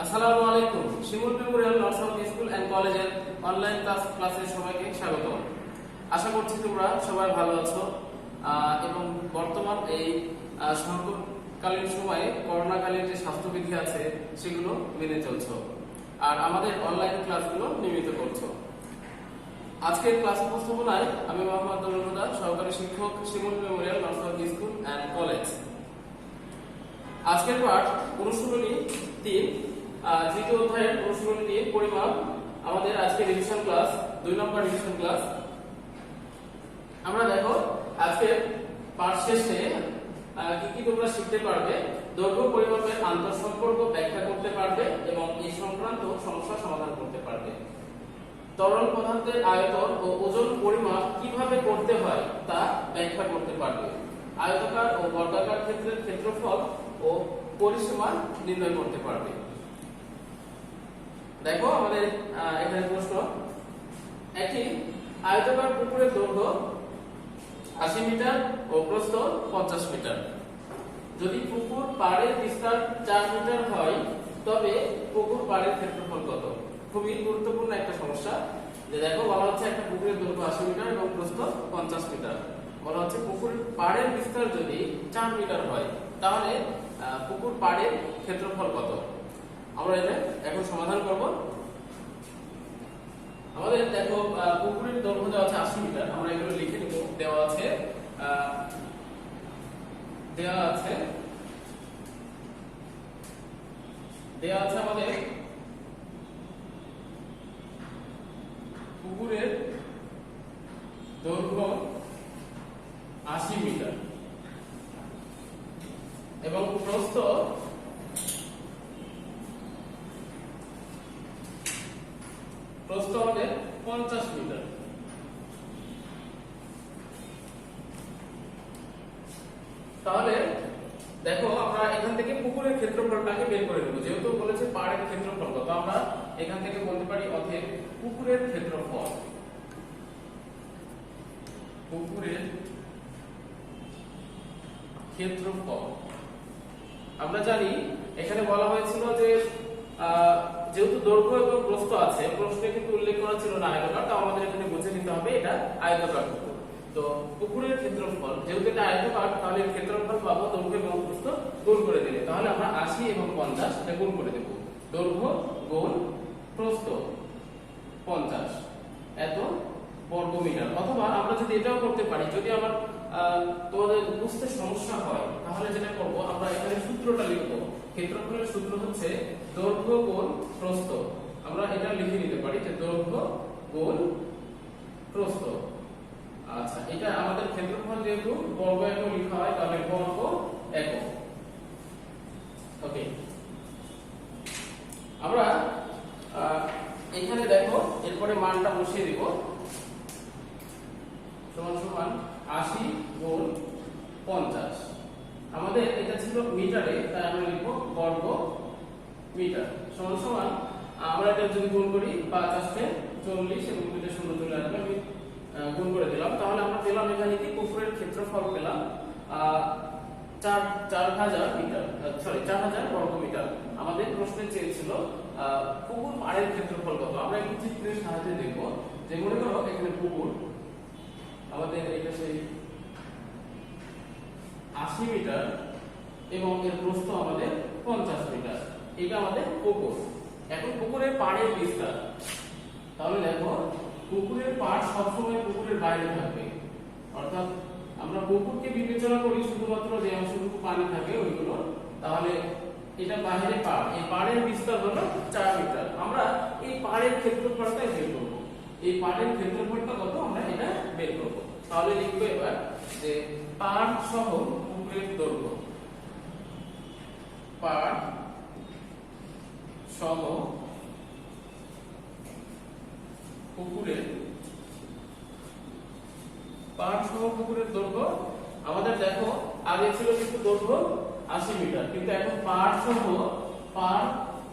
আসসালামু আলাইকুম। শিমুল memorial nursery school and কলেজের অনলাইন ক্লাসে সবাইকে স্বাগত। আশা করছি তোমরা সবাই ভালো আছো এবং বর্তমান এই সংকটকালীন সময়ে করোনাকালীন যে স্বাস্থ্যবিধি আছে সেগুলো মেনে চলছো আর আমাদের অনলাইন ক্লাসগুলো নিয়মিত করছো। আজকের ক্লাস উপস্থাপনায় আমি মোহাম্মদ নুরুল হুদা, সহকারী শিক্ষক, Shimul memorial nursery school and college. আজকের পাঠ অনুশীলনী 3, তৃতীয় অধ্যায়ের অনুশীলনী 3 পরিমাপ। আমাদের আজকে রিভিশন ক্লাস, 2 নম্বর রিভিশন ক্লাস। আমরা দেখো আজকের পাঠ শেষে কি কি তোমরা শিখতে পারবে। দৈর্ঘ্য পরিমাপের আন্তঃসম্পর্ক ব্যাখ্যা করতে পারবে এবং এই সংক্রান্ত সমস্যা সমাধান করতে পারবে। তরল পদার্থের আয়তন ও ওজন পরিমাপ কিভাবে করতে হয় তা ব্যাখ্যা করতে পারবে। আয়তাকার ও বর্গাকার ক্ষেত্রের ক্ষেত্রফল ও পরিসীমা নির্ণয় করতে পারবে। দেখো আমাদের এখানে প্রশ্ন, একটি আয়তাকার পুকুরের দৈর্ঘ্য 80 মিটার ও প্রস্থ 50 মিটার। যদি পুকুর পাড়ের বিস্তার 4 মিটার হয় তবে পুকুর পাড়ের ক্ষেত্রফল কত? খুবই গুরুত্বপূর্ণ একটা সমস্যা। যে দেখো বলা হচ্ছে একটা পুকুরের দৈর্ঘ্য 80 মিটার এবং প্রস্থ 50 মিটার। বলা হচ্ছে পুকুরের পাড়ের বিস্তার যদি 4 মিটার হয় তাহলে পুকুর পাড়ের ক্ষেত্রফল কত? আমরা এটা এখন সমাধান করব। আমাদের দেখো পুকুরের দৈর্ঘ্য দেওয়া আছে 80 মিটার। আমরা এগুলো লিখে নিব। দেওয়া আছে আমাদের পুকুরের দৈর্ঘ্য 80 মিটার এবং প্রস্থ 50 মিটার। তাহলে দেখো আমরা এখান থেকে পুকুরের ক্ষেত্রফলটাকে বের করে দেব। যেহেতু বলেছে পাড়ের ক্ষেত্রফল কত, আমরা এখান থেকে বলতে পারি অতএব পুকুরের ক্ষেত্রফল আমরা জানি এখানে বলা হয়েছিল যে যেহেতু দৈর্ঘ্য এবং প্রস্থ আছে, প্রশ্নে কিন্তু উল্লেখ করা ছিল না আয়তাকার, তো আমাদের এখানে বুঝে নিতে হবে এটা আয়তাকার পুকুর। তো পুকুরের ক্ষেত্রফল যেহেতু এটা আয়তাকার, তাহলে ক্ষেত্রফল পাবো দৈর্ঘ্য এবং প্রস্থ গুণ করে দিলে। তাহলে আমরা 80 এবং 50 এটা গুণ করে দেব। দৈর্ঘ্য গুণ প্রস্থ 50 এত বর্গ মিটার। অথবা আমরা যদি এটাও করতে পারি, যদি আমার তোমাদের বুঝতে সমস্যা হয় তাহলে যেটা করব, আমরা এখানে সূত্রটা লিখব। ক্ষেত্রফলের সূত্র হচ্ছে দৈর্ঘ্য গুণ প্রস্থ। আমরা এটা লিখে নিতে পারি যে দৈর্ঘ্য গুণ প্রস্থ। আচ্ছা, এটা আমাদের ক্ষেত্রফল যেহেতু বর্গ একক লেখা হয় তাহলে বর্গ একক। ওকে, আমরা এখানে দেখো এরপরে মানটা বসিয়ে দিব। সমান সমান 80 গুণ 50। আমাদের এটা ছিল মিটারে, তাই আমরা লিখব বর্গ মিটার। সমান সমান আমরা এটা যদি গুণ করি 50 তে 40 এবং দুইটা শূন্য চলে আসবে, আমি গুণ করে দিলাম। তাহলে আমরা পেলাম এখানে কি পুকুরের ক্ষেত্রফল পেলাম 4000 মিটার, সরি 4000 বর্গ মিটার। আমাদের প্রশ্নে চেয়েছিল পুকুর পাড়ের ক্ষেত্রফল কত। আমরা একটু চিত্রের সাহায্যে দেখব। যে মনে করো এখানে পুকুর, আমাদের এটা সেই 80 মিটার এবং এর প্রস্থ আমাদের 50 মিটার। এটা আমাদের পুকুর। এখন পুকুরের পাড়ের বিস্তার, তাহলে দেখো পুকুরের পাড় সবসময় পুকুরের বাইরে থাকবে। অর্থাৎ আমরা পুকুরকে বিবেচনা করি শুধুমাত্র যে অংশটুকু পানি থাকে ওইগুলো। তাহলে এটা বাইরে পাড়, এই পাড়ের বিস্তার হলো 4 মিটার। আমরা এই পাড়ের ক্ষেত্রফলটা বের করব। এই পাড়ের ক্ষেত্রফলটা কত আমরা এটা বের করব। তাহলে লিখবো এবার যে পাড় সহ পুকুরের দৈর্ঘ্য, পাড় সহ পুকুরের দৈর্ঘ্য। আমাদের দেখো আগে ছিল কিন্তু দৈর্ঘ্য 80 মিটার, কিন্তু এখন পাড় সহ, পাড়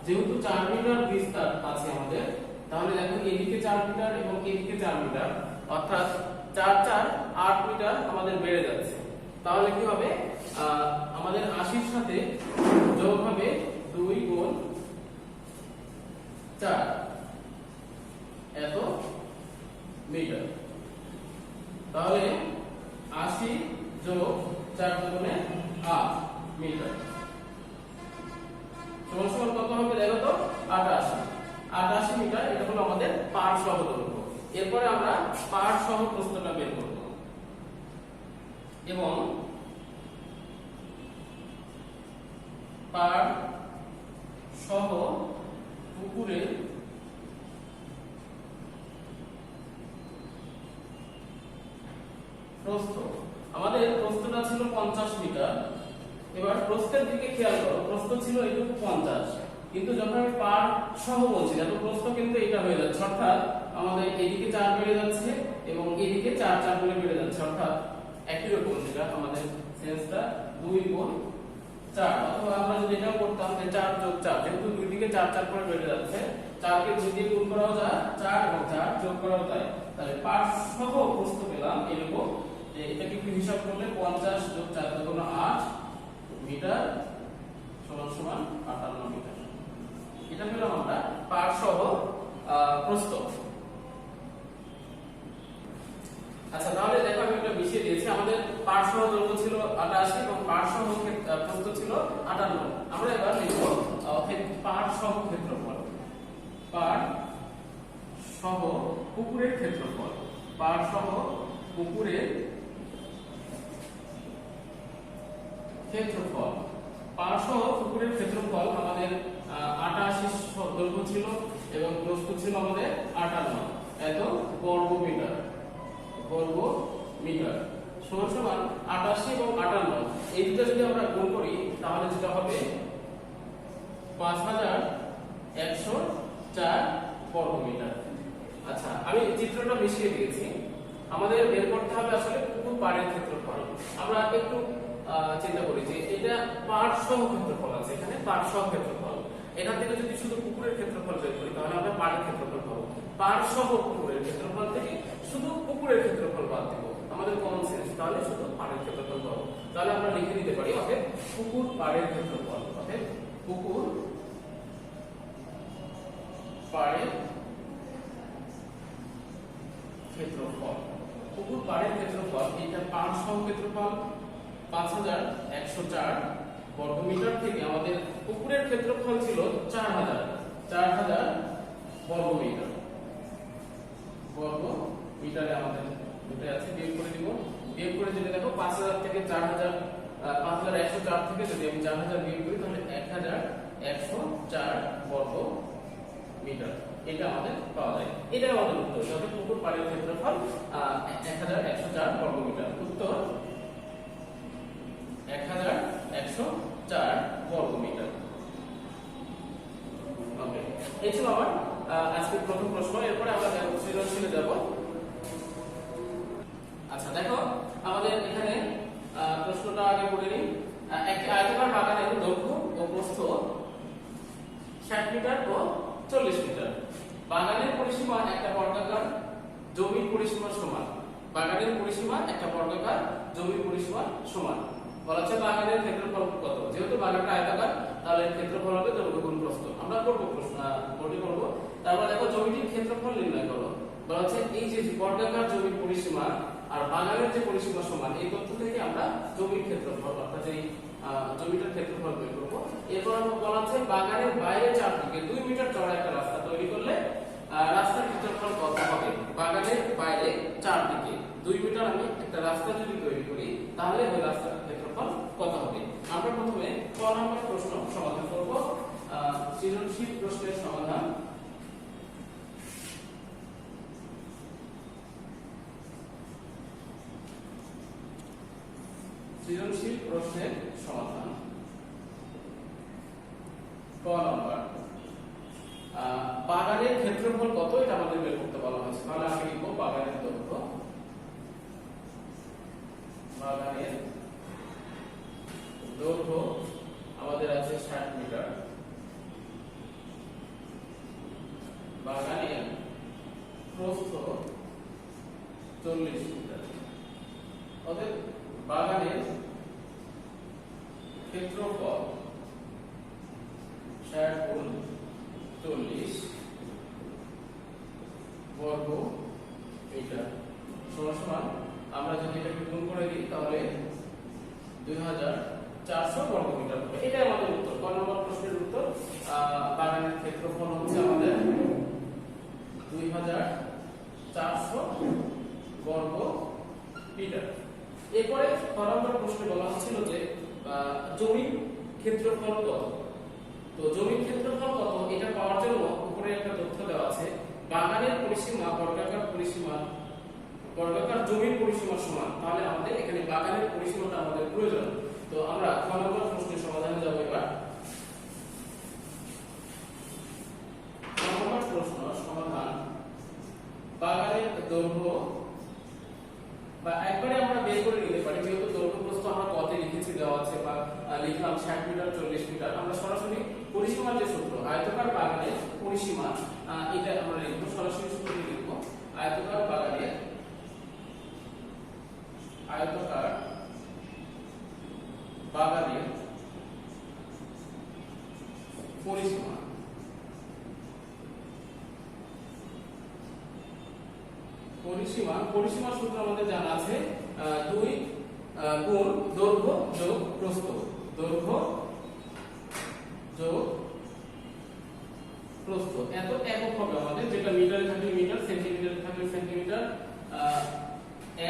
যেহেতু 4 মিটার বিস্তার আছে আমাদের, তাহলে দেখো এদিকে 4 মিটার এবং এদিকে 4 মিটার, অর্থাৎ 4 4 8 মিটার আমাদের বেড়ে যাচ্ছে। তাহলে কি হবে, আমাদের 80 এর সাথে যোগ হবে 2 গুণ এরপরে আমরা পাড় সহ প্রস্থটা বের করব এবং পাড় সহ পুকুরের প্রস্থ, আমাদের প্রস্থটা ছিল 50 মিটার। এবার প্রস্থের দিকে খেয়াল করো, প্রস্থ ছিল এইটুকু 50, কিন্তু যখন আমি পাড় সহ বলছি তো প্রস্থ কিন্তু এটা হয়ে যাচ্ছে, অর্থাৎ আমাদের এদিকে 4 বেড়ে যাচ্ছে এবং এদিকে 4 4 করে বেড়ে যাচ্ছে, অর্থাৎ একই রকম, যেটা আমাদের সেন্সটা 2 গুণ 4। অথবা আমরা যদি এটাও করতাম যে 4 যোগ 4, যেহেতু দুই দিকে 4 4 করে বেড়ে যাচ্ছে, 4 কে 2 দিয়ে গুণ করাও যায়, 4 এবং 4 যোগ করাও যায়, তাহলে পাড় সহ প্রস্থ পেলাম এরকম যে এটাকে একটু হিসাব করলে 50 যোগ 4 গুণ 8 মিটার সমান সমান 58 মিটার। এটা পেলাম আমরা পাড় সহ প্রস্থ। আচ্ছা, তাহলে দেখো আমি একটা মিশিয়ে দিয়েছি, আমাদের পাড় সহ দৈর্ঘ্য ছিল 88 এবং পাড় সহ প্রস্থ ছিল 58। আমরা এবার লিখব পাড় সহ ক্ষেত্রফল, পাড় সহ পুকুরের ক্ষেত্রফল, পাড় সহ পুকুরের ক্ষেত্রফল। পাড় সহ পুকুরের ক্ষেত্রফল আমাদের 88 দৈর্ঘ্য ছিল এবং প্রস্থ ছিল আমাদের 58, এত বর্গ মিটার, বর্গ মিটার সমান সমান 88 এবং 58। এই দুটো যদি আমরা গুণ করি তাহলে যেটা হবে 5104 বর্গ মিটার। আচ্ছা, আমি চিত্রটা মিশিয়ে দিয়েছি, আমাদের বের করতে হবে আসলে পুকুর পাড়ের ক্ষেত্রফল। আমরা একটু চিন্তা করি যে এটা পাড় সহ ক্ষেত্রফল আছে, এখানে পাড় সহ ক্ষেত্রফল, এটা থেকে যদি শুধু পুকুরের ক্ষেত্রফল বের করি তাহলে আমরা পাড়ের ক্ষেত্রফল পাবো। পাড় সহ পুকুরের ক্ষেত্রফল থেকে শুধু পুকুরের ক্ষেত্রফল বাদ দেব, আমাদের কমন সেন্স, তাহলে শুধু পাড়ের ক্ষেত্রফল পাবো। তাহলে আমরা লিখে দিতে পারি অতএব পুকুর পাড়ের ক্ষেত্রফল, অতএব পুকুর পাড়ের ক্ষেত্রফল, পুকুর পাড়ের ক্ষেত্রফল, এটা পাড় সহ ক্ষেত্রফল 5104 বর্গ মিটার থেকে আমাদের পুকুরের ক্ষেত্রফল ছিল 4000 বর্গ মিটার, বর্গ মিটারে আমাদের দুটো আছে, বিয়োগ করে দিব, বিয়োগ করে যদি দেখো 5000 থেকে 4000, 5104 থেকে যদি আমি 4000 বিয়োগ করি তাহলে 1104 বর্গ মিটার, এটা আমাদের পাওয়া যায়। এটা আমাদের উত্তর, যাতে পুকুর পাড়ের ক্ষেত্রফল 1104 বর্গ মিটার। উত্তর 1104 বর্গ মিটার। ওকে, এই ছিল আমার আজকের প্রথম প্রশ্ন। এরপরে আমরা সৃজনশীলে যাব। আচ্ছা, দেখো আমাদের এখানে প্রশ্নটা আগে পড়ে নিই। একটি আয়তাকার বাগানের দৈর্ঘ্য ও প্রস্থ 60 মিটার ও 40 মিটার। বাগানের পরিসীমা একটা বর্গাকার জমির পরিসীমার সমান। বাগানের পরিসীমা একটা বর্গাকার জমির পরিসীমার সমান। বলা হচ্ছে বাগানের ক্ষেত্রফল কত? যেহেতু বাগানটা আয়তাকার তাহলে ক্ষেত্রফল হবে দৈর্ঘ্য গুণ প্রস্থ। আমরা করব প্রশ্নটি করব। তারপর দেখো জমিটির ক্ষেত্রফল নির্ণয় করো। বলা হচ্ছে এই যে বর্গাকার জমির পরিসীমা আর বাগানের যে পরিসীমা সমান, এই তথ্য থেকে আমরা জমির ক্ষেত্রফল অর্থাৎ এই জমিটার ক্ষেত্রফল বের করব। এরপর বলা হচ্ছে বাগানের বাইরে চারদিকে 2 মিটার চওড়া একটা রাস্তা তৈরি করলে রাস্তার ক্ষেত্রফল কত হবে? বাগানের বাইরে চারদিকে 2 মিটার আমি একটা রাস্তা যদি তৈরি করি তাহলে ওই রাস্তার ক্ষেত্রফল কত হবে? আমরা প্রথমে ক নম্বর প্রশ্ন সমাধান করব। সৃজনশীল প্রশ্নের সমাধান। সৃজনশীল প্রশ্নের সমাধান ক নম্বর, বাগানের ক্ষেত্রফল কত এটা আমাদের বের করতে বলা হয়েছে। তাহলে আমি লিখব বাগানের দৈর্ঘ্য, বাগানের দৈর্ঘ্য আমাদের আছে 60 মিটার, বাগানের প্রস্থ 40 মিটার। অতএব বাগানের ক্ষেত্রফল 60 গুণ 40 বর্গ মিটার সমান আমরা যদি এটাকে গুণ করে দিই তাহলে 2400 বর্গ মিটার হবে। এটাই আমাদের উত্তর। ক নম্বর প্রশ্নের উত্তর, বাগানের ক্ষেত্রফল হচ্ছে আমাদের 2400 400 বর্গ মিটার। এরপরে 6 নম্বর প্রশ্নে বলা হচ্ছিল যে জমির ক্ষেত্রফল কত। তো জমির ক্ষেত্রফল কত এটা পাওয়ার জন্য উপরে একটা তথ্য দেওয়া আছে, বাগানের পরিসীমা বর্গাকার জমির পরিসীমা সমান। তাহলে আমাদের এখানে বাগানের পরিসীমাটা আমাদের প্রয়োজন। তো আমরা 6 নম্বর প্রশ্নের সমাধানে যাব। এবার 6 নম্বর প্রশ্ন সমাধান, বাগানের দৈর্ঘ্য বা একবারে আমরা বের করে নিতে পারি, যেহেতু দৈর্ঘ্য প্রস্থ আমরা কত লিখেছি দেওয়া আছে বা লিখলাম 60 মিটার 40 মিটার, আমরা সরাসরি পরিসীমার যে সূত্র আয়তাকার বাগানের পরিসীমা এটা আমরা লিখব, সরাসরি সূত্র লিখব। আয়তাকার বাগানের পরিসীমা পরিসীমার সূত্র আমাদের জানা আছে 2 গুণ দৈর্ঘ্য যোগ প্রস্থ, দৈর্ঘ্য যোগ প্রস্থ। এত একক হবে আমাদের, যেটা মিটারে থাকলে মিটার, সেন্টিমিটারে থাকলে সেন্টিমিটার,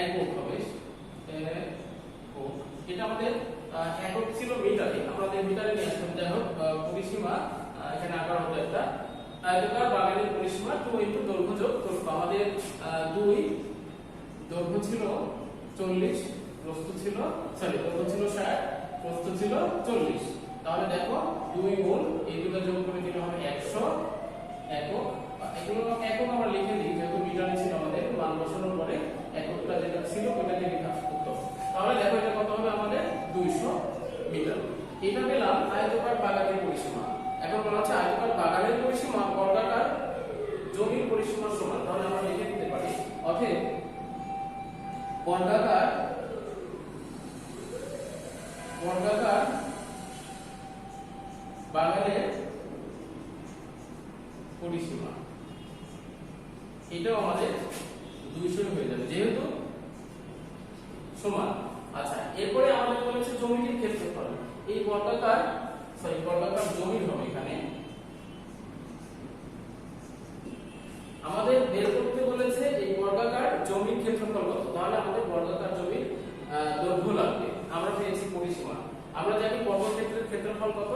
একক হবে এটা আমাদের একক ছিল মিটারে, আমাদের মিটারে নিয়ে আসলাম। যাই হোক, পরিসীমা এখানে আকার হলো একটা আয়তাকার বাগানের পরিসীমা 2 ইনটু দৈর্ঘ্য যোগ প্রস্থ। আমাদের 2 দৈর্ঘ্য ছিল 40, প্রস্থ ছিল দৈর্ঘ্য ছিল 60, প্রস্থ ছিল 40। তাহলে দেখো 2 গুণ এই দুটো যোগ করে দিলে হবে 100 একক। এগুলো একক আমরা লিখে দিই, যেহেতু মিটারে ছিল আমাদের, মান বসানোর পরে এককটা যেটা ছিল ওটাকে লেখা হতো। তাহলে দেখো এটা কত হবে আমাদের 200 মিটার। এটা পেলাম আয়তাকার বাগানের পরিসীমা। এখন বলা হচ্ছে আয়তাকার বাগানের পরিসীমা বর্গাকার জমির পরিসীমার সমান। তাহলে আমরা লিখে দিতে পারি অতএব বর্গাকার বাগানের পরিসীমা এটাও আমাদের 200 হয়ে যাবে, যেহেতু সমান। আচ্ছা, এরপরে আমাদের বলেছে জমির ক্ষেত্রফল। এই বর্গাকার জমির হবে এখানে আমাদের বের করতে বলেছে এই বর্গাকার জমির ক্ষেত্রফল কত। তাহলে আমাদের বর্গাকার জমির দৈর্ঘ্য লাগবে। আমরা পেয়েছি পরিসীমা, আমরা জানি বর্গক্ষেত্রের ক্ষেত্রফল কত,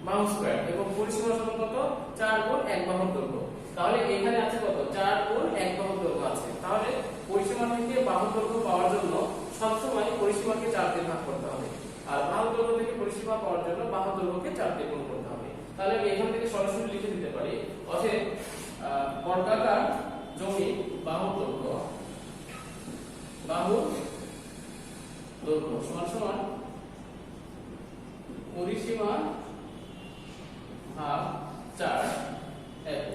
বাহু স্কয়ার, এবং পরিসীমা সমান কত, 4 গুণ 1 বাহুর দৈর্ঘ্য। তাহলে এখানে আছে কত, 4 গুণ 1 বাহুর দৈর্ঘ্য আছে। তাহলে পরিসীমা থেকে বাহুর দৈর্ঘ্য পাওয়ার জন্য সবসময় পরিসীমাকে 4 দিয়ে ভাগ করতে হবে, আর বাহুর দৈর্ঘ্য থেকে পরিসীমা পাওয়ার জন্য বাহুর দৈর্ঘ্যকে 4 দিয়ে গুণ করতে হবে। তাহলে আমি এখান থেকে সরাসরি লিখে দিতে পারি অতএব বর্গাকার জমি বাহুর দৈর্ঘ্য সমান সমান পরিসীমা ভাগ 4 একক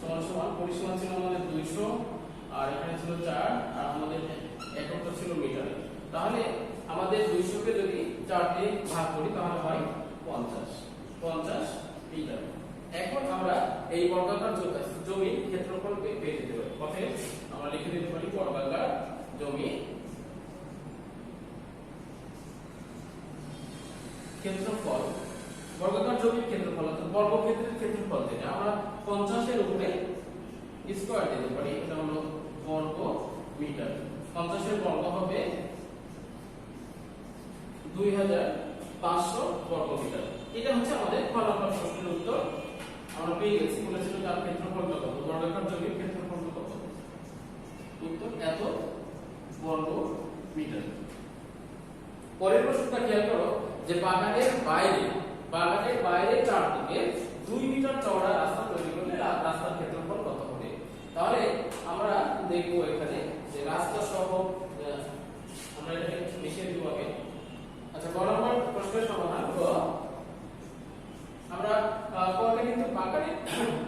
সমান সমান পরিসীমা ছিল আমাদের 200 আর এখানে ছিল 4 আর আমাদের এককটা ছিল মিটারে। তাহলে আমাদের 200 কে যদি 4 দিয়ে ভাগ করি তাহলে হয় 50 মিটার। এখন আমরা এই বর্গাকার জমির ক্ষেত্রফল পেয়ে যেতে পারি। অতএব আমরা লিখে দিতে পারি বর্গাকার জমি ক্ষেত্রফল, বর্গাকার জমির ক্ষেত্রফল অর্থাৎ বর্গক্ষেত্রের ক্ষেত্রফল যেটা আমরা 50 এর উপরে স্কয়ার দিতে পারি, এটা হলো বর্গ মিটার। 50 এর বর্গ হবে 2500 বর্গ মিটার। এটা হচ্ছে আমাদের খ নম্বর প্রশ্নের উত্তর। আমরা পেয়ে গেছি, বলেছিল তার ক্ষেত্রফল কত, বর্গাকার জমির ক্ষেত্রফল কত, উত্তর এত বর্গ মিটার। পরের প্রশ্নটা খেয়াল করো যে বাগানের বাইরে চারদিকে 2 মিটার চওড়া রাস্তা তৈরি করলে রাস্তার ক্ষেত্রফল কত হবে। তাহলে আমরা দেখব এখানে যে রাস্তা সহ আমরা এটাকে মিশিয়ে দিব আগে। আচ্ছা, গ নম্বর প্রশ্নের সমাধান গ। আমরা কতে কিন্তু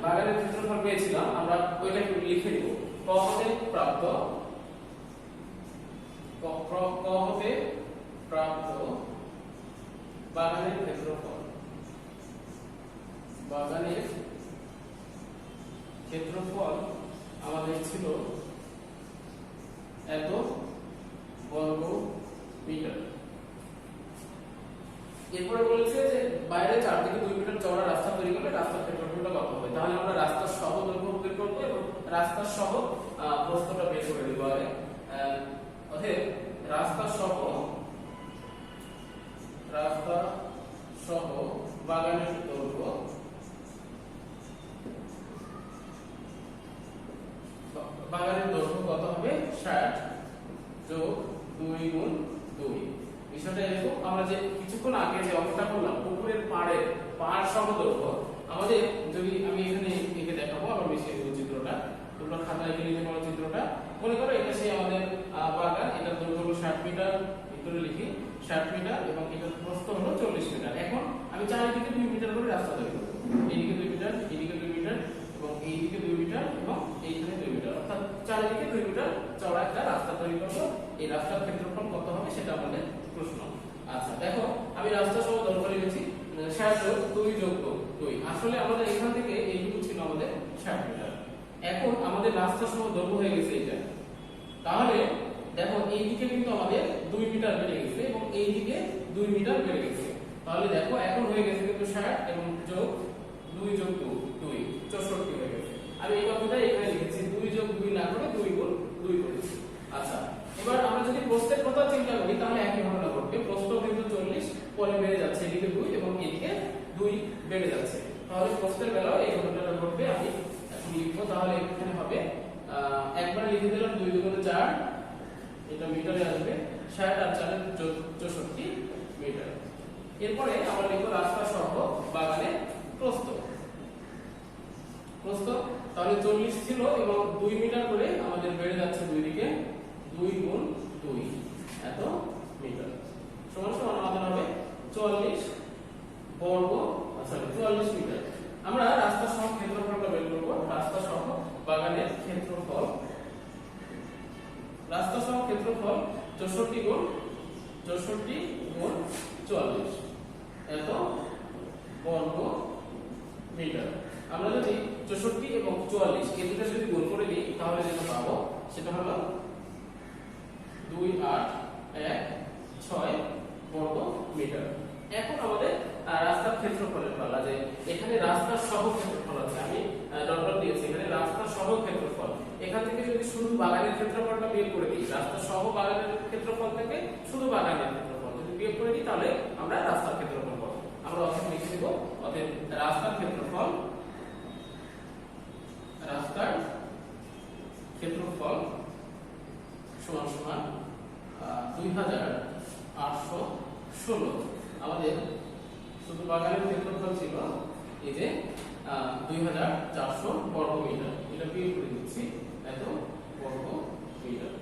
বাগানের ক্ষেত্রফল পেয়েছিলাম, আমরা ওইটাকে লিখে দিব। ক হতে প্রাপ্ত বাগানের ক্ষেত্রফল আমাদের ছিল এত বর্গ মিটার। এরপরে বলেছে যে বাইরে চারদিকে 2 মিটার চওড়া রাস্তা তৈরি করলে রাস্তার ক্ষেত্রফলটা কত হবে। তাহলে আমরা রাস্তার সহ দৈর্ঘ্য বের করব এবং রাস্তা সহ প্রস্থটা বের করে দেব আগে। অতএব রাস্তা সহ বাগানের দৈর্ঘ্য কত হবে? 60 যোগ 2 গুণ 2। বিষয়টা এরকম, আমরা যে কিছুক্ষণ আগে যে অঙ্কটা করলাম পুকুরের পাড় সহ দৈর্ঘ্য, আমাদের যদি আমি এখানে এঁকে দেখাবো, আমরা মিশিয়ে দেবো চিত্রটা, তোমরা খাতায় লিখে নিতে পারো চিত্রটা। মনে করো এটা সেই আমাদের বাগান, এটার দৈর্ঘ্য হলো 60 মিটার, ভিতরে লিখি 60 মিটার এবং এটার প্রস্থ হলো 40 মিটার। এখন আমি চারিদিকে 2 মিটার করে রাস্তা তৈরি করব। এইদিকে 2 মিটার, এইদিকে 2 মিটার এবং এইদিকে 2 মিটার এবং এইখানে 2 মিটার, অর্থাৎ চারিদিকে 2 মিটার চওড়া একটা রাস্তা তৈরি করব। এই রাস্তার ক্ষেত্রফল কত হবে সেটা আমাদের প্রশ্ন। আচ্ছা দেখো, আমি রাস্তা সহ দৈর্ঘ্য লিখেছি 60 যোগ 2 যোগ 2। আসলে আমাদের এখান থেকে এইটুকু ছিল আমাদের 60 মিটার। এখন আমাদের রাস্তা সহ দৈর্ঘ্য হয়ে গেছে এটা। তাহলে দেখো এইদিকে কিন্তু আমাদের 2 মিটার বেড়ে গেছে এবং এইদিকে 2 মিটার বেড়ে গেছে। তাহলে দেখো এখন হয়ে গেছে কিন্তু 60 এবং যোগ 2 যোগ 2 64 হয়ে গেছে। আমি এই কথাটা এখানে লিখেছি, 2 যোগ 2 না করে 2 গুণ 2 করেছি। আচ্ছা, এবার আমরা যদি প্রস্থের কথা চিন্তা করি তাহলে একই ঘটনা ঘটবে। প্রস্থ কিন্তু 40, পরে বেড়ে যাচ্ছে এদিকে 2 এবং এদিকে 2 বেড়ে যাচ্ছে। তাহলে প্রস্থের বেলাও এই ঘটনাটা ঘটবে। আমি এখন লিখবো, তাহলে এখানে হবে একবার লিখে দিলাম 2 গুণ 4, এটা মিটারে আসবে, 60 আর 4 64 মিটার। এরপরে আমরা লিখব রাস্তা সহ বাগানের প্রস্থ। তাহলে 40 ছিল এবং 2 মিটার করে আমাদের বেড়ে যাচ্ছে দুই দিকে, 2 গুণ 2 এত মিটার সমান সমান আমাদের হবে 44 মিটার। আমরা রাস্তা সহ ক্ষেত্রফলটা বের করব। রাস্তা সহ বাগানের ক্ষেত্রফল, 64 গুণ 44 এত বর্গ মিটার। আমরা যদি 64 এবং 44 এই দুটো যদি গুণ করে দিই তাহলে যেটা পাবো সেটা হলো 2816 বর্গ মিটার। এখন আমাদের রাস্তার ক্ষেত্রফলের পালা, যে এখানে রাস্তার সহ ক্ষেত্রফল আছে, আমি ডট ডট দিয়েছি এখানে রাস্তার সহ ক্ষেত্রফল। এখান থেকে যদি শুধু বাগানের ক্ষেত্রফলটা বিয়োগ করে দিই, রাস্তা সহ বাগানের ক্ষেত্রফল থেকে শুধু বাগানের ক্ষেত্রফল যদি বিয়োগ করে দিই তাহলে আমরা রাস্তার ক্ষেত্রফল পাবো। আমরা অর্থাৎ লিখে দেব, অতএব রাস্তার ক্ষেত্রফল সমান সমান 2816। আমাদের শুধু বাগানের ক্ষেত্রফল ছিল এই যে 2400 বর্গ মিটার, এটা বিয়োগ করে দিচ্ছি এত বর্গ মিটার।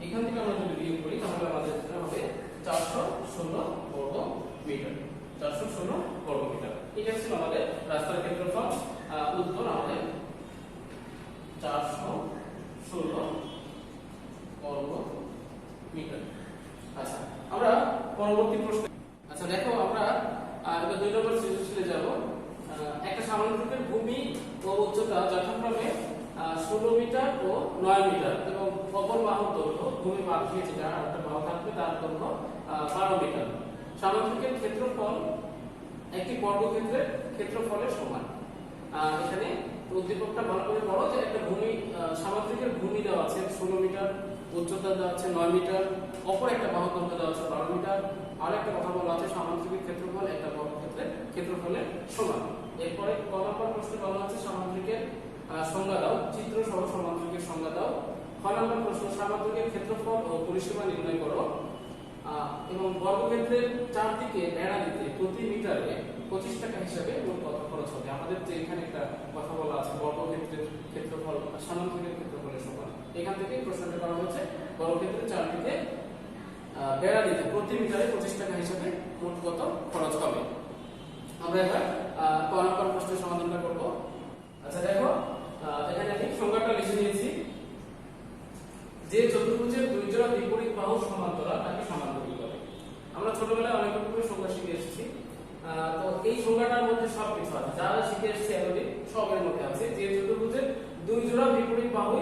এখান থেকে আমরা যদি বিয়োগ করি তাহলে আমাদের হবে 416 বর্গ মিটার। 416 বর্গ মিটার, এটা ছিল আমাদের রাস্তার ক্ষেত্রফল। উত্তর আমাদের 416 বর্গ মিটার। আচ্ছা, আমরা পরবর্তী প্রশ্ন। আচ্ছা দেখো, আমরা এটা 2 নম্বর সৃজনশীলে যাব। একটা সামান্তরিকের ভূমি ও উচ্চতা যথাক্রমে 16 মিটার ও 9 মিটার এবং অপর বাহুর দৈর্ঘ্য, ভূমি মাধ্যমে যেটা একটা বাহু থাকবে তার দৈর্ঘ্য 12 মিটার। সামান্তরিকের ক্ষেত্রফল একটি বর্গক্ষেত্রের ক্ষেত্রফলের সমান। এখানে উদ্দীপকটা ভালো করে পড়ো, যে একটা ভূমি সামান্তরিকের ভূমি দেওয়া আছে 16 মিটার, উচ্চতা দেওয়া আছে 9 মিটার, অপর একটা বাহুর দৈর্ঘ্য দেওয়া আছে 12 মিটার। আর একটা কথা বলা আছে সামান্তরিকের ক্ষেত্রফল একটা বর্গক্ষেত্রের ক্ষেত্রফলের সমান। এরপরে ক নম্বর প্রশ্নে বলা আছে সামান্তরিকের সংজ্ঞা দাও, চিত্র সহ সামান্তরিকের সংজ্ঞা দাও। খ নম্বর প্রশ্ন সামান্তরিকের ক্ষেত্রফল ও পরিসীমা নির্ণয় করো এবং বর্গক্ষেত্রের চারদিকে বেড়া দিতে প্রতি মিটারে 25 টাকা হিসাবে মোট কত খরচ হবে। আমাদের যে এখানে একটা কথা বলা আছে বর্গক্ষেত্রের ক্ষেত্রফল সামান্তরিকের ক্ষেত্রফলের সমান, এখান থেকে প্রশ্নটা করা হচ্ছে বর্গক্ষেত্রের চারদিকে বেড়া দিতে প্রতি মিটারে 25 টাকা হিসাবে মোট কত খরচ হবে। আমরা এবার ক নম্বর প্রশ্নের সমাধানটা করব। আচ্ছা দেখো, এখানে আমি সংজ্ঞাটা লিখে নিয়েছি, যে চতুর্ভুজের দুই জোড়া বিপরীত বাহু সমান্তরাল তাকে সামান্তরিক বলে। আমরা ছোটবেলায় অনেক রকমের সংজ্ঞা শিখে এসেছি। তো এই সংজ্ঞাটার মধ্যে সব কিছু আছে, যারা শিখে এসেছি এতদিন সবের মধ্যে আছে যে চতুর্ভুজের দুই জোড়া বিপরীত বাহু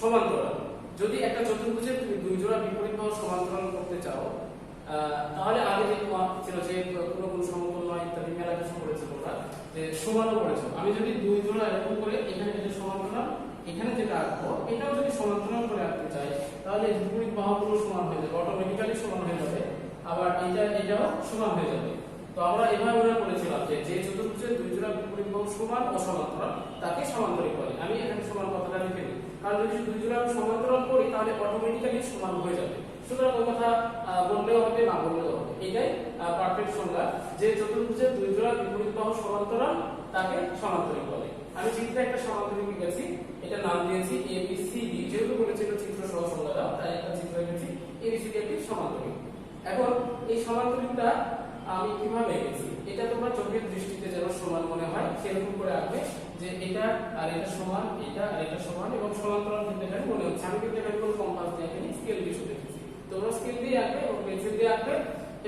সমান্তরাল। যদি একটা চতুর্ভুজের তুমি দুই জোড়া বিপরীত বাহু সমান্তরাল করতে চাও তাহলে আগে যে ছিল যে কোন সমকোণ নয় ইত্যাদি মেলা কিছু করেছে তোমরা, যে সমানও করেছো। আমি যদি দুই জোড়া এরকম করে এখানে এটা সমান করলাম এখানে যেটা আঁকবো এটাও যদি সমান্তরাল করে আঁকতে চাই তাহলে বিপরীত বাহুগুলো সমান হয়ে যাবে, অটোমেটিক্যালি সমান হয়ে যাবে। আবার এটাও সমান হয়ে যাবে। তো আমরা এভাবে মনে করেছিলাম যে চতুর্ভুজের দুই জোড়া বিপরীত বাহু সমান ও সমান্তরাল তাকে সমান্তরিক বলে। আমি এখানে সমান কথাটা লিখে নিই, কারণ যদি দুই জোড়া সমান্তরাল করি তাহলে অটোমেটিক্যালি সমান হয়ে যাবে। সুতরাং ওই কথা বললেও হবে না বললেও হবে, এটাই পারফেক্ট সংজ্ঞা। যে চতুর্ভুজের দুই জোড়া বিপরীত বাহু সমান্তরাল তাকে সমান্তরিক বলে। আমি চিত্রে একটা সমান্তরিক লিখেছি, এটা নাম দিয়েছি ABCD, যেহেতু বলেছিল চিত্র সহ সংজ্ঞা দাও তাই একটা চিত্র লিখেছি ABCD একটি সমান্তরিক। এখন এই সমান্তরিকটা আমি কিভাবে এঁকেছি এটা তোমরা চোখের দৃষ্টিতে যেন সমান মনে হয় সেরকম করে আঁকবে, যে এটা আর এটা সমান, এটা আর এটা সমান এবং সমান্তরাল কিন্তু এখানে মনে হচ্ছে। আমি কিন্তু এখানে কোনো কম্পাস দিয়ে আঁকিনি, স্কেল দিয়ে শুধু এঁকেছি। তোমরা স্কেল দিয়ে আঁকবে এবং পেন্সিল দিয়ে আঁকবে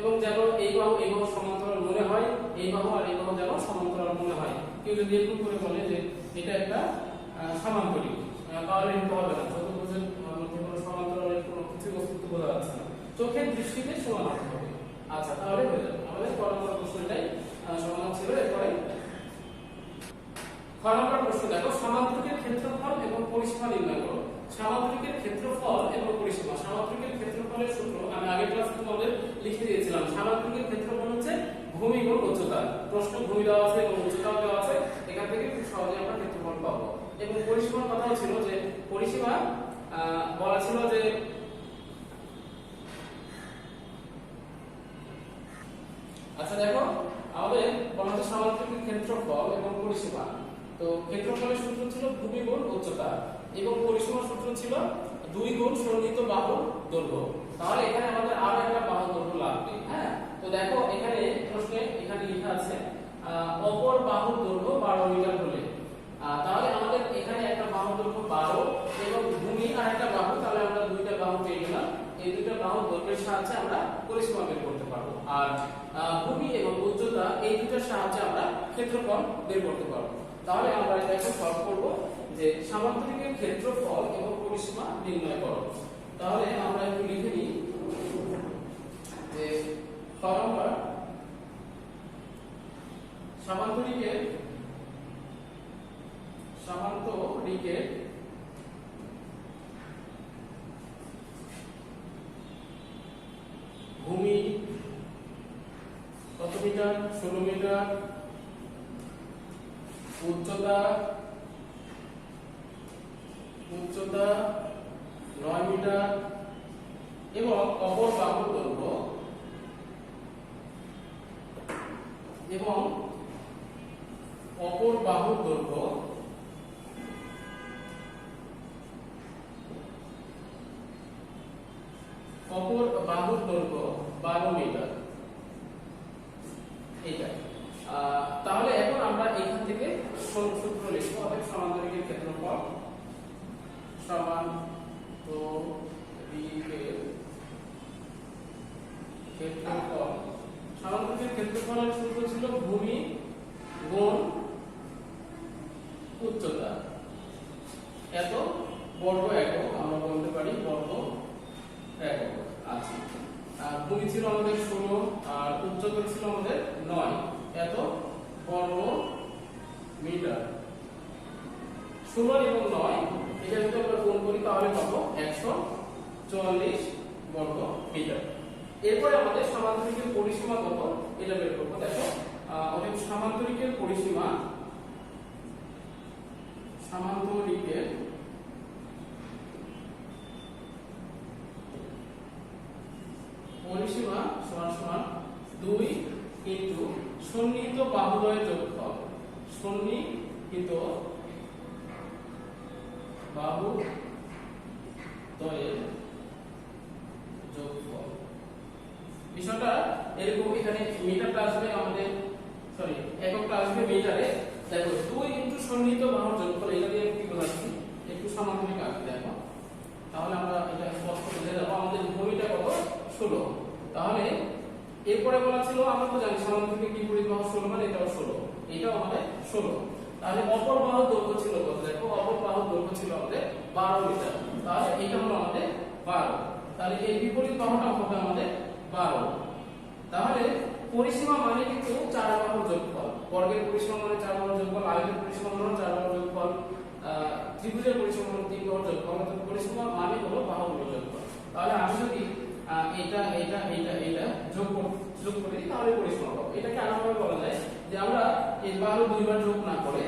এবং যেন এই বাহু সমান্তরাল মনে হয়, এই বাহু আর এই বাহু যেন সমান্তরাল মনে হয়। কেউ যদি এরকম করে বলে যে এটা একটা সমান্তরিক, তাহলে কিন্তু হবে না। চতুর্ভুজের মধ্যে কোনো সমান্তরালের কোনো কিছু অস্তিত্ব বোঝা যাচ্ছে না, চোখের দৃষ্টিতে সমান হতে হবে। আচ্ছা, তাহলে হয়ে যাবে। আমাদের ক নম্বর প্রশ্নটাই সমাধান ছিল। এরপরে খ নম্বর প্রশ্ন দেখো, সামান্তরিকের ক্ষেত্রফল এবং পরিসীমা নির্ণয় করো। সামান্তরিকের ক্ষেত্রফল এবং পরিসীমা। সামান্তরিকের ক্ষেত্রফলের সূত্র আমি আগের ক্লাসে তোমাদের লিখে দিয়েছিলাম। সামান্তরিকের ক্ষেত্রফল হচ্ছে ভূমি গুণ উচ্চতা। প্রশ্ন ভূমি দেওয়া আছে এবং উচ্চতাও দেওয়া আছে, এখান থেকে খুব সহজে আমরা ক্ষেত্রফল পাবো। এবং পরিসীমার কথাও ছিল যে পরিসীমা বলা ছিল যে আচ্ছা দেখো আমাদের বলা হচ্ছে সামান্তরিকের ক্ষেত্রফল এবং পরিসীমা। তো ক্ষেত্রফলের সূত্র ছিল ভূমি গুণ উচ্চতা এবং পরিসীমার সূত্র ছিল 2 গুণ সন্নিহিত বাহুর দৈর্ঘ্য। তাহলে এখানে আমাদের আরো একটা বাহুর দৈর্ঘ্য লাগবে। হ্যাঁ, তো দেখো এখানে প্রশ্নে এখানে লেখা আছে অপর বাহুর দৈর্ঘ্য 12 মিটার হলে, তাহলে আমাদের এখানে একটা বাহুর দৈর্ঘ্য 12 এবং ভূমি আর একটা বাহু, তাহলে আমরা দুইটা বাহু পেয়ে গেলাম। এই দুইটা বাহুর দৈর্ঘ্যের সাহায্যে আমরা পরিসীমা বের করতে পারবো। আর ভূমি এবং উচ্চতা এই দুটোর সাহায্যে আমরা ক্ষেত্রফল বের করতে পারবো। তাহলে আমরা এটা এখন সলভ করব যে সামান্তরিকের ক্ষেত্রফল এবং পরিসীমা নির্ণয় করো। তাহলে আমরা একটু লিখে নিই যে খ নম্বর সামান্তরিকের ভূমি কত মিটার? 16 মিটার। উচ্চতা 9 মিটার এবং অপর বাহুর দৈর্ঘ্য অপর বাহুর দৈর্ঘ্য 12 মিটার। এইটা তাহলে এখন আমরা এখান থেকে সূত্র লিখবো। অর্থাৎ সমান্তরিকের ক্ষেত্রফল সামান্তরিকের ক্ষেত্রফলের সূত্র ছিল ভূমি গুণ উচ্চতা এত বর্গ একক, আমরা বলতে পারি বর্গ একক। আচ্ছা, ভূমি ছিল আমাদের 16 আর উচ্চতা ছিল আমাদের 9, এত বর্গ মিটার। 16 এবং 9 এটা যদি আমরা গুণ করি তাহলে পাবো 144 বর্গ মিটার। এরপরে আমাদের সামান্তরিকের পরিসীমা কত এটা বের করব। দেখো অতএব সামান্তরিকের পরিসীমা সমান সমান 2 ইনটু সন্নিহিত বাহুদ্বয়ের যোগফল। সন্নিহিত বাহুদ্বয়ের যোগফল। বিষয়টা এরকম, এখানে মিটারটা আসবে আমাদের, সরি এককটা আসবে মিটারে। দেখো 2 ইনটু সন্নিহিত বাহুর যোগফল, এটা দিয়ে কি বোঝাচ্ছি একটু সমান্তরিক আঁকতে দেখো, তাহলে আমরা এটা স্পষ্ট বুঝে যাব। আমাদের ভূমিটা কত? 16। তাহলে এরপরে বলা ছিল আমরা তো জানি সমান্তরিকের বিপরীত বাহু 16 মানে এটাও 16, এটাও আমাদের 16। তাহলে অপর বাহুর দৈর্ঘ্য ছিল কত? দেখো অপর বাহুর দৈর্ঘ্য ছিল আমাদের 12 মিটার। তাহলে এটা হলো আমাদের 12। তাহলে এই বিপরীত বাহুটা হবে আমাদের 12। তাহলে পরিসীমা মানে কিন্তু 4 বাহুর যোগফল। বর্গের পরিসীমা মানে 4 বাহুর যোগফল, আয়তের পরিসীমা মানে 4 বাহুর যোগফল, ত্রিভুজের পরিসীমা হলো 3 বাহুর যোগফল, অর্থাৎ পরিসীমা মানে হলো বাহুগুলোর যোগফল। তাহলে আমি যদি এটা যোগ করি তাহলে পরিসীমা পাবো। এটাকে আলাদাভাবে বলা যায় যে আমরা এই 12 দুইবার যোগ না করে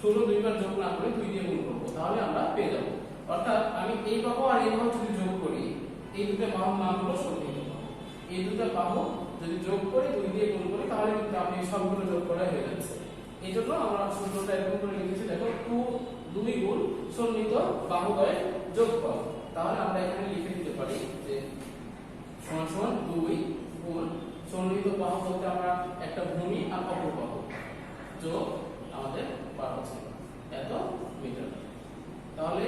16 দুইবার যোগ না করে 2 দিয়ে গুণ করব, তাহলে আমরা পেয়ে যাব। অর্থাৎ আমি এই বাহু আর এই বাহু যদি যোগ করি, এই দুটো বাহুর মান হলো 16 পাবো। এই দুটো বাহু যদি যোগ করে 2 দিয়ে গুণ করি তাহলে কিন্তু আপনি সবগুলো যোগ করা হয়ে যাচ্ছে। এই জন্য আমরা সূত্রটা এরকম করে লিখেছি, দেখো 2 গুণ সন্নিহিত বাহুদ্বয়ের যোগফল। তাহলে আমরা এখানে লিখে দিতে পারি যে সমান সমান 2 গুণ সন্নিহিত বাহু বলতে আমরা একটা ভূমি আর অপর বাহু যোগ আমাদের বার হচ্ছে এত মিটার। তাহলে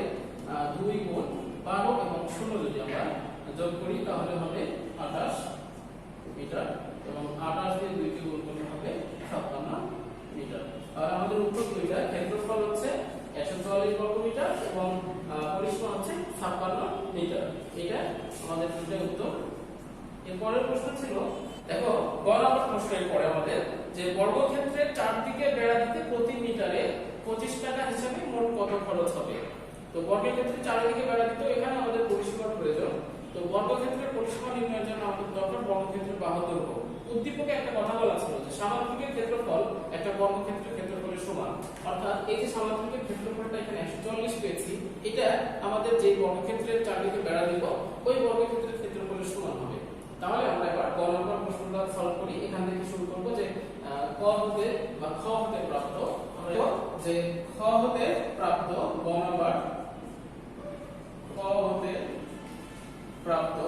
2 গুণ 12 এবং 16 যদি আমরা যোগ করি তাহলে হবে 28 মিটার, এবং 28 দিয়ে 2 কে গুণ করলে হবে 57 মিটার। আর আমাদের উত্তর দুইটা, ক্ষেত্রফল হচ্ছে 144 বর্গ মিটার এবং পরিসীমা হচ্ছে 56 মিটার। এটা আমাদের দুটো উত্তর। এর পরের প্রশ্ন ছিল, দেখো গ নম্বর প্রশ্নের পরে আমাদের যে বর্গক্ষেত্রের চারদিকে বেড়া দিতে প্রতি মিটারে 25 টাকা হিসাবে মোট কত খরচ হবে। তো বর্গক্ষেত্রের চারিদিকে বেড়া দিতে এখানে আমাদের পরিসীমার প্রয়োজন। তো বর্গক্ষেত্রের পরিসীমা নির্ণয়ের জন্য আমাদের দরকার বর্গক্ষেত্রের বাহু দৈর্ঘ্য। উদ্দীপকে একটা কথা বলা ছিল যে সামান্তরিকের ক্ষেত্রফল একটা বর্গক্ষেত্রের ক্ষেত্রফলের সমান, অর্থাৎ এই যে সামান্তরিকের ক্ষেত্রফলটা এখানে 144 পেয়েছি, এটা আমাদের যে বর্গক্ষেত্রের চারিদিকে বেড়া দিব ওই বর্গক্ষেত্রের ক্ষেত্রফলের সমান হবে। তাহলে আমরা এবার গ নম্বর প্রশ্নটা সলভ করি। এখান থেকে শুরু করব যে ক হতে বা খ হতে প্রাপ্ত, আমরা যে খ হতে প্রাপ্ত গ নম্বর খ হতে প্রাপ্ত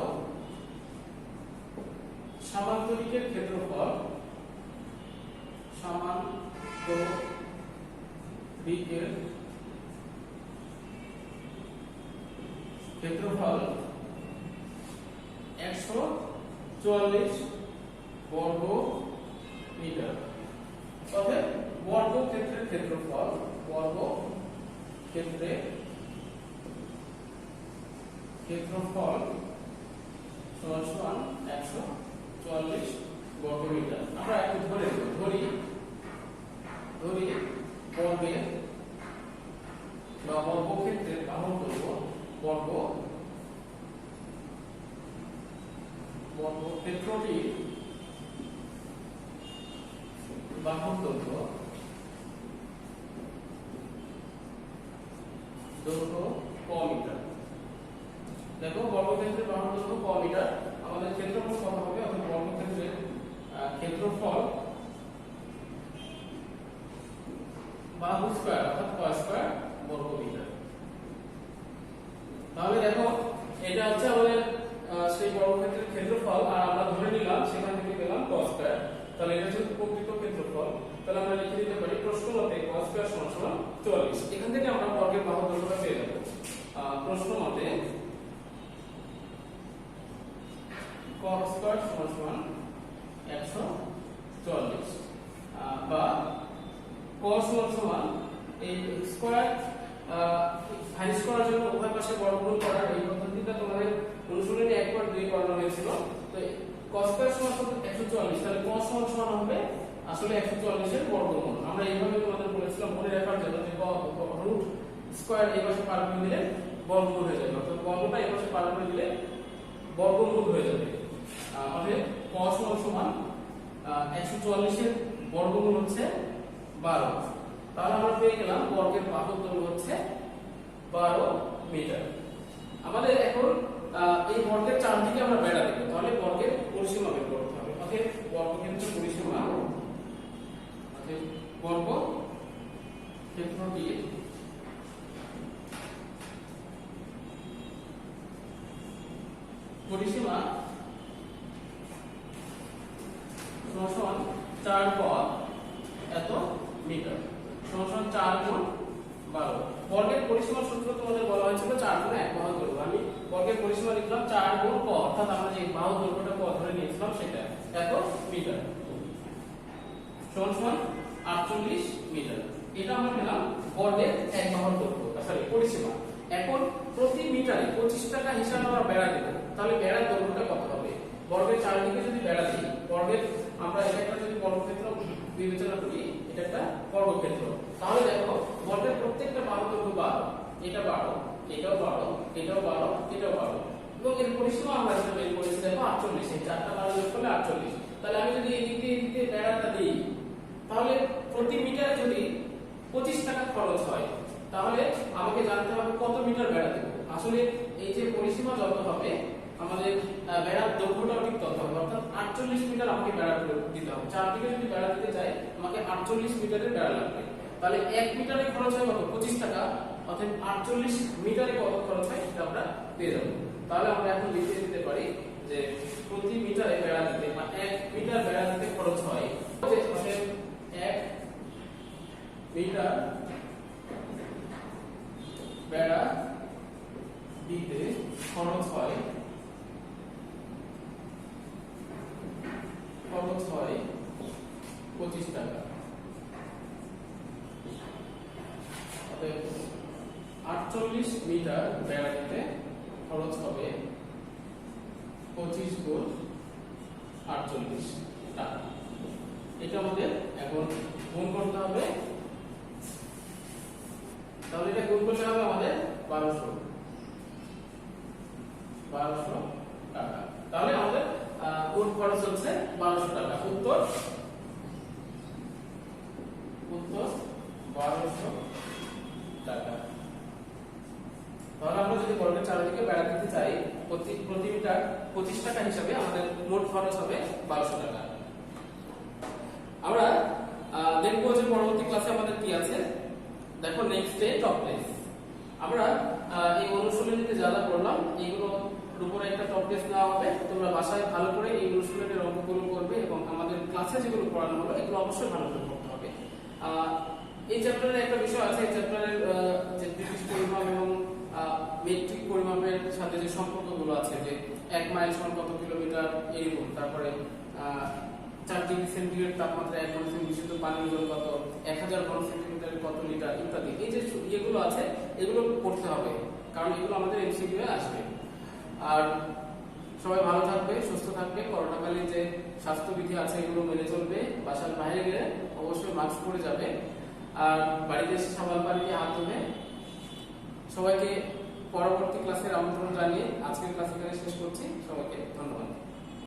সামান্তরিকের ক্ষেত্রফল, সামান্তরিকের ক্ষেত্রফল 144 বর্গ মিটার। তবে বর্গক্ষেত্রের ক্ষেত্রফল সমান 144 বর্গ মিটার। আমরা একটু ধরি বর্গের বা বর্গক্ষেত্রের বাহুর দৈর্ঘ্য, বর্গক্ষেত্রটির বাহুর দৈর্ঘ্য ক মিটার। দেখো বর্গক্ষেত্রের বাহুর দৈর্ঘ্য ক মিটার, আমাদের ক্ষেত্রফল কত হবে, অর্থাৎ বর্গক্ষেত্রের ক্ষেত্রফল বাহু স্কয়ার অর্থাৎ ক স্কয়ার বর্গ মিটার। তাহলে দেখো এটা হচ্ছে আমাদের সেই বর্গক্ষেত্রের ক্ষেত্রফল, আর আমরা ধরে নিলাম সেখান থেকে পেলাম ক স্কয়ার। তাহলে এটা হচ্ছে প্রকৃত ক্ষেত্রফল। তাহলে আমরা লিখে দিতে পারি প্রশ্ন মতে ক স্কয়ার সমান 44। এখান থেকে আমরা বর্গের বাহুর দৈর্ঘ্যটা পেয়ে যাব। প্রশ্ন মতে ক স্কয়ার সমান 144 বা ক সমান এই স্কয়ার ভাইস করার জন্য উভয় পাশে বর্গমূল করার এই পদ্ধতিটা তোমাদের অনুশীলনে একবার 2 করানো হয়েছিল। তো ক স্কয়ার সমান 144, তাহলে ক সমান হবে আসলে 144 এর বর্গমূল। আমরা এইভাবে তোমাদের বলেছিলাম মনে রাখার জন্য যে রুট স্কয়ার এই পাশে পার করে দিলে বর্গমূল হয়ে যাবে, অর্থাৎ বর্গটা এই পাশে পার করে দিলে বর্গমূল হয়ে যাবে। অতএব ক সমান 144 এর বর্গমূল হচ্ছে 12। তাহলে আমরা পেয়ে গেলাম বর্গের বাহুর দৈর্ঘ্য হচ্ছে 12 মিটার। আমাদের এখন এই বর্গের চারদিকে আমরা বেড়া দেব, তাহলে বর্গের পরিসীমা বের করতে হবে। অতএব বর্গক্ষেত্রের পরিসীমা, বর্গক্ষেত্রটির পরিসীমা সমান 4 পদ এত মিটার, সমান 4 গুণ 12। বর্গের পরিসীমার সূত্র তোমাদের বলা হয়েছিল 4 গুণ 1 বাহু দৈর্ঘ্য। আমি বর্গের পরিসীমা লিখলাম 4 গুণ ক, অর্থাৎ আমরা যে বাহু দৈর্ঘ্যটা ক ধরে নিয়েছিলাম সেটা এত মিটার, সমান 48 মিটার। এটা আমরা পেলাম বর্গের 1 বাহুর দৈর্ঘ্য, সরি পরিসীমা। এখন প্রতি মিটারে 25 টাকা হিসাবে আমরা বেড়া দেব, তাহলে বেড়ার দৈর্ঘ্যটা কত হবে? বর্গের চারদিকে যদি বেড়া দিই, বর্গের আমরা এটা একটা যদি বর্গক্ষেত্র বিবেচনা করি, এটা একটা বর্গক্ষেত্র। তাহলে দেখো বর্গের প্রত্যেকটা বাহু দৈর্ঘ্য 12, এটা 12, এটাও 12, এটাও 12, এটাও 12, এবং এর পরিসীমা আমরা যেটা বের করেছি দেখো 48, এই চারটা বার যোগ করলে 48। তাহলে আমি যদি এদিক দিয়ে বেড়াটা দিই, তাহলে প্রতি মিটারে যদি 25 টাকা খরচ হয়, তাহলে আমাকে জানতে হবে কত মিটার বেড়া দেব। আসলে এই যে পরিসীমা যত হবে আমাদের বেড়ার দৈর্ঘ্যটাও ঠিক তত হবে, অর্থাৎ 48 মিটার আমাকে বেড়া দিতে হবে। চারদিকে যদি বেড়া দিতে চাই আমাকে 48 মিটারের বেড়া লাগবে। তাহলে 1 মিটারে খরচ হয় কত? 25 টাকা। অর্থাৎ 48 মিটারে কত খরচ হয় সেটা আমরা পেয়ে যাব। তাহলে আমরা এখন লিখে দিতে পারি যে প্রতি মিটারে বেড়া দিতে বা 1 মিটার বেড়া দিতে খরচ হয়, যে 1 মিটার বেড়া দিতে খরচ হয় 25 টাকা। অতএব 48 মিটার বেড়া দিতে খরচ হবে 25 গুণ 48 টাকা। এটা আমাদের এখন গুণ করতে হবে। তাহলে এটা গুণ করতে হবে আমাদের 1200 টাকা। তাহলে আমাদের কোন খরচ হচ্ছে 1200 টাকা। উত্তর 1200 টাকা। তাহলে আমরা যদি বর্গের চারিদিকে বেড়া দিতে চাই প্রতি মিটার 25 টাকা হিসাবে আমাদের মোট খরচ হবে 1200 টাকা। আমরা দেখবো যে পরবর্তী ক্লাসে আমাদের কি আছে। দেখো নেক্সট ডে টপ টেস্ট। আমরা এই অনুশীলনীতে যা যা করলাম এইগুলোর উপরে একটা টপ টেস্ট দেওয়া হবে। তোমরা বাসায় ভালো করে এই অনুশীলনের অঙ্কগুলো করবে এবং আমাদের ক্লাসে যেগুলো পড়ানো হলো এগুলো অবশ্যই ভালো করে করতে হবে। এই চ্যাপ্টারের একটা বিষয় আছে, এই চ্যাপ্টারের যে ব্রিটিশ পরিমাপ এবং মেট্রিক পরিমাপের সাথে যে সম্পর্কগুলো আছে, যে 1 মাইল সমান কত কিলোমিটার এরকম, তারপরে 4 ডিগ্রি সেন্টিগ্রেড তাপমাত্রা 1 ঘন সেন্টিগ্রেড বিশুদ্ধ পানির ওজন কত, 1000 ঘন সেন্টিমিটারে কত লিটার ইত্যাদি, এই যে ইয়েগুলো আছে এগুলো পড়তে হবে, কারণ এগুলো আমাদের এমসিকিউ এ আসবে। আর সবাই ভালো থাকবে, সুস্থ থাকবে, করোনাকালীন যে স্বাস্থ্যবিধি আছে এগুলো মেনে চলবে, বাসার বাইরে গেলে অবশ্যই মাস্ক পরে যাবে, আর বাড়িতে এসে সাবান পানি দিয়ে হাত ধুবে। সবাইকে পরবর্তী ক্লাসের আমন্ত্রণ জানিয়ে আজকের ক্লাস এখানে শেষ করছি। সবাইকে ধন্যবাদ।